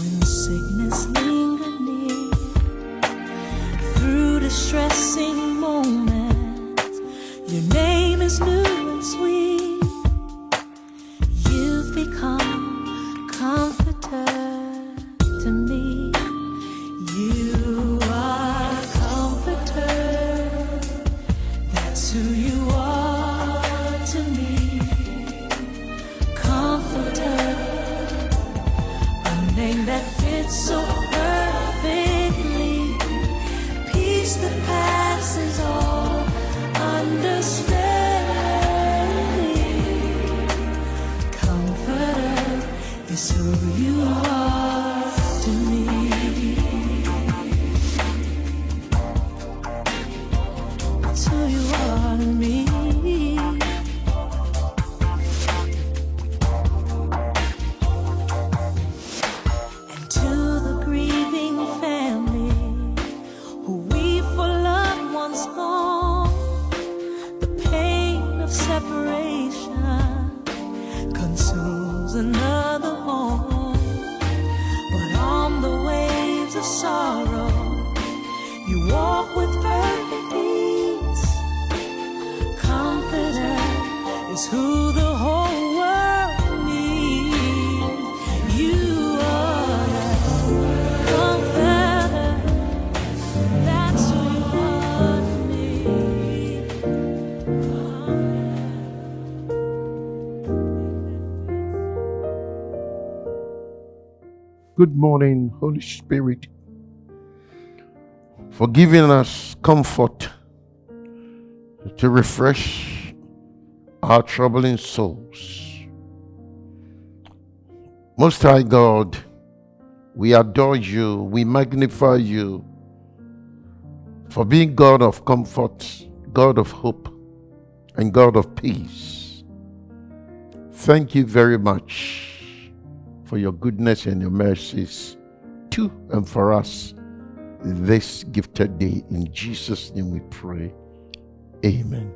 when sickness lingered near. Through distressing moments, your name is new and sweet. You've become comforter to me. You are comforter. That's who you are to me. Comforter, a name that fits so perfectly. Peace that passes all understanding. Comforter is who you are to me. That's who you are to me. And to the grieving family who weep for loved ones gone, the pain of separation consumes another home. But on the waves of sorrow, you walk with perfect peace. Confident is who the whole world needs. You are the comforter. That's who you are to me. Good morning, Holy Spirit, for giving us comfort to refresh our troubling souls. Most High God, we adore you, we magnify you for being God of comfort, God of hope, and God of peace. Thank you very much for your goodness and your mercies to and for us this gifted day. In Jesus' name we pray. Amen.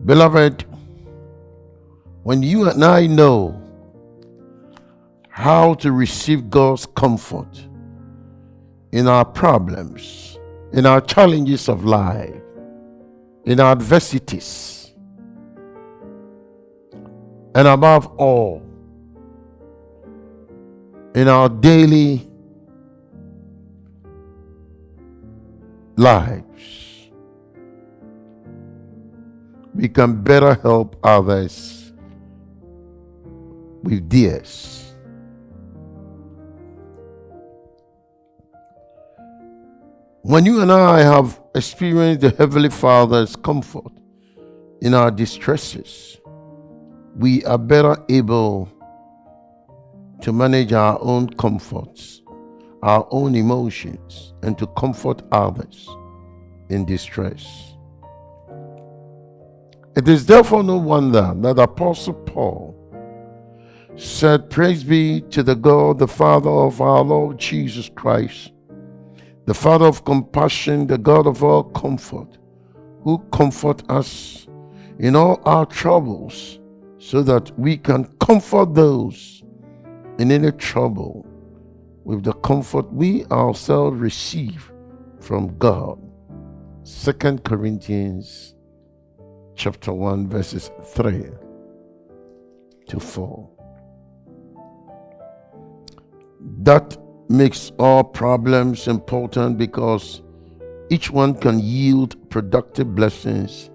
Beloved, when you and I know how to receive God's comfort in our problems, in our challenges of life, in our adversities, and above all, in our daily lives, we can better help others with theirs. When you and I have experienced the Heavenly Father's comfort in our distresses, we are better able to manage our own comforts, our own emotions, and to comfort others in distress. It is therefore no wonder that Apostle Paul said, "Praise be to the God, the Father of our Lord Jesus Christ, the Father of compassion, the God of all comfort, who comfort us in all our troubles, so that we can comfort those in any trouble with the comfort we ourselves receive from God." 2 Corinthians chapter 1 verses 3 to 4. That makes all problems important because each one can yield productive blessings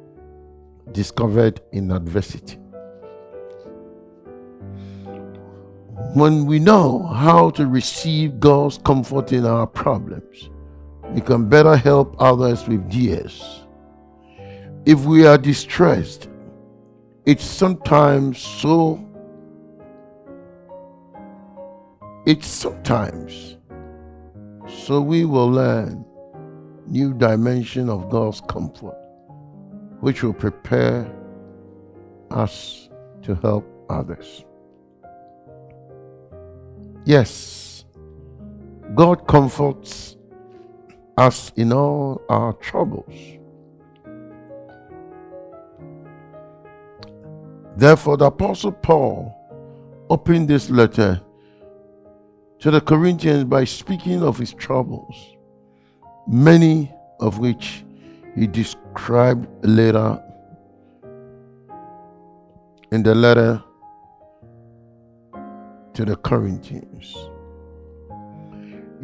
discovered in adversity. When we know how to receive God's comfort in our problems, we can better help others with theirs. If we are distressed, it's sometimes so we will learn new dimension of God's comfort, which will prepare us to help others. Yes, God comforts us in all our troubles. Therefore, the Apostle Paul opened this letter to the Corinthians by speaking of his troubles, many of which he described later in the letter to the Corinthians.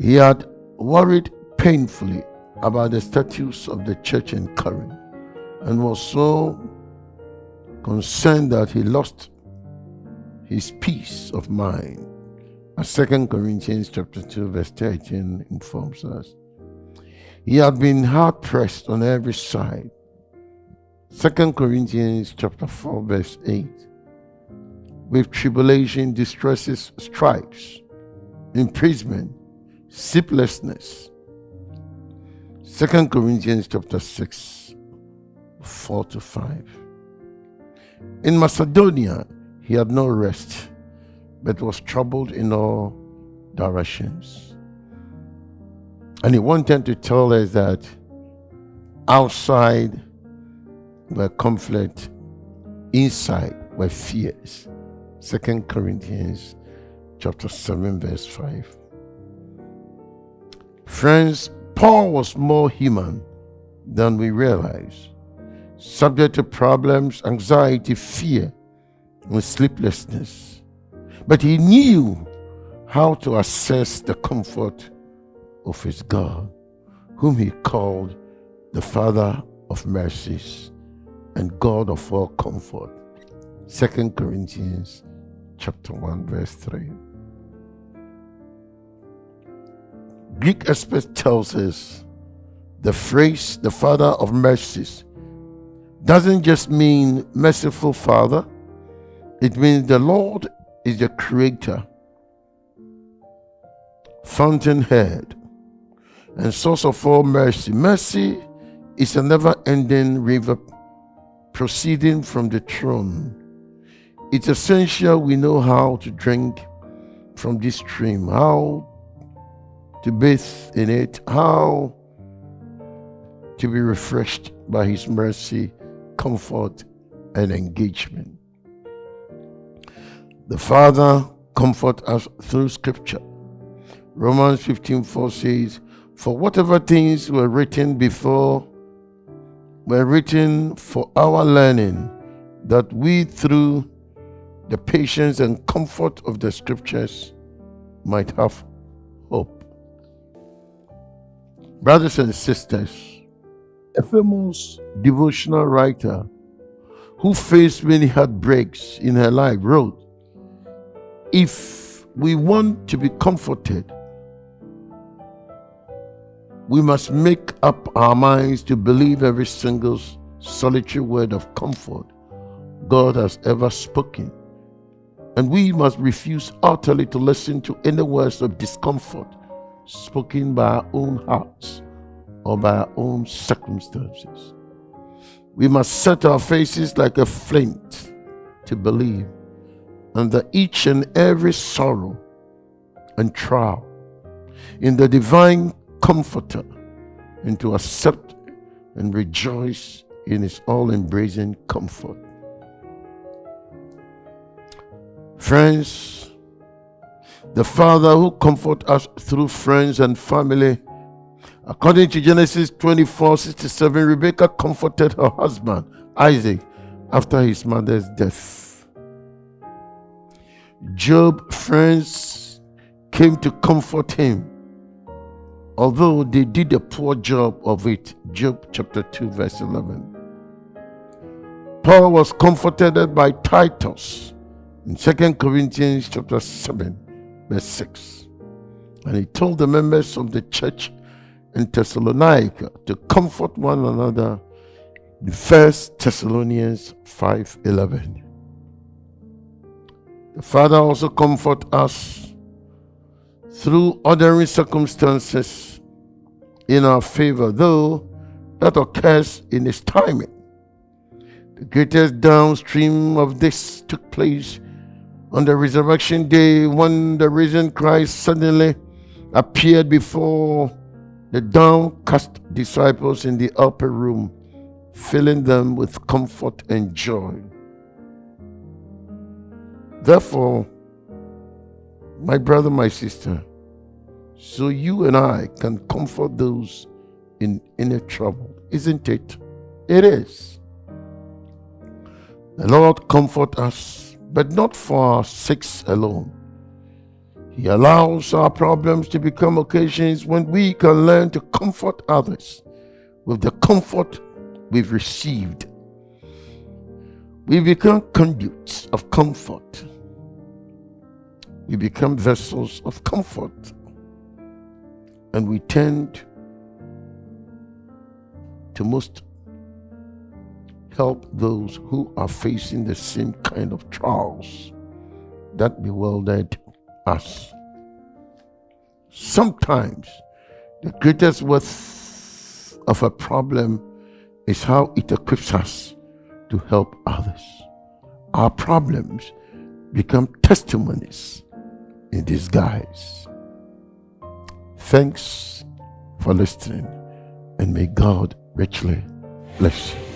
He had worried painfully about the status of the church in Corinth and was so concerned that he lost his peace of mind. As 2 Corinthians chapter 2 verse 13 informs us. He had been hard pressed on every side. 2 Corinthians chapter 4 verse 8. With tribulation, distresses, stripes, imprisonment, sleeplessness. 2 Corinthians chapter 6 4 to 5. In Macedonia, he had no rest, but was troubled in all directions. And he wanted to tell us that outside were conflict, inside were fears. 2 Corinthians chapter 7 verse 5. Friends, Paul was more human than we realize, subject to problems, anxiety, fear, and sleeplessness. But he knew how to assess the comfort of his God, whom he called the Father of mercies and God of all comfort. 2 Corinthians chapter 1 verse 3. Greek expert tells us the phrase the Father of mercies doesn't just mean merciful Father. It means the Lord is the creator, fountainhead, and source of all mercy. Mercy is a never-ending river proceeding from the throne. It's essential we know how to drink from this stream, how to bathe in it, how to be refreshed by his mercy, comfort, and engagement. The Father comforts us through Scripture. Romans 15:4 says, "For whatever things were written before were written for our learning, that we through the patience and comfort of the Scriptures might have hope." Brothers and sisters, a famous devotional writer who faced many heartbreaks in her life wrote, "If we want to be comforted, we must make up our minds to believe every single solitary word of comfort God has ever spoken. And we must refuse utterly to listen to any words of discomfort spoken by our own hearts or by our own circumstances. We must set our faces like a flint to believe under each and every sorrow and trial in the divine Comforter, and to accept and rejoice in his all-embracing comfort." Friends, the Father who comforts us through friends and family. According to Genesis 24:67, Rebekah comforted her husband, Isaac, after his mother's death. Job's friends came to comfort him, although they did a poor job of it. Job chapter 2 verse 11. Paul was comforted by Titus in 2 Corinthians chapter 7 verse 6. And he told the members of the church in Thessalonica to comfort one another in 1 Thessalonians 5:11. The Father also comforts us through ordinary circumstances in our favor, though that occurs in his timing. The greatest downstream of this took place on the resurrection day, when the risen Christ suddenly appeared before the downcast disciples in the upper room, filling them with comfort and joy. Therefore, my brother, my sister, so you and I can comfort those in inner trouble, isn't it? It is. The Lord comfort us, but not for our sakes alone. He allows our problems to become occasions when we can learn to comfort others with the comfort we've received. We become conduits of comfort. We become vessels of comfort. And we tend to most help those who are facing the same kind of trials that bewildered us. Sometimes the greatest worth of a problem is how it equips us to help others. Our problems become testimonies in disguise. Thanks for listening, and may God richly bless you.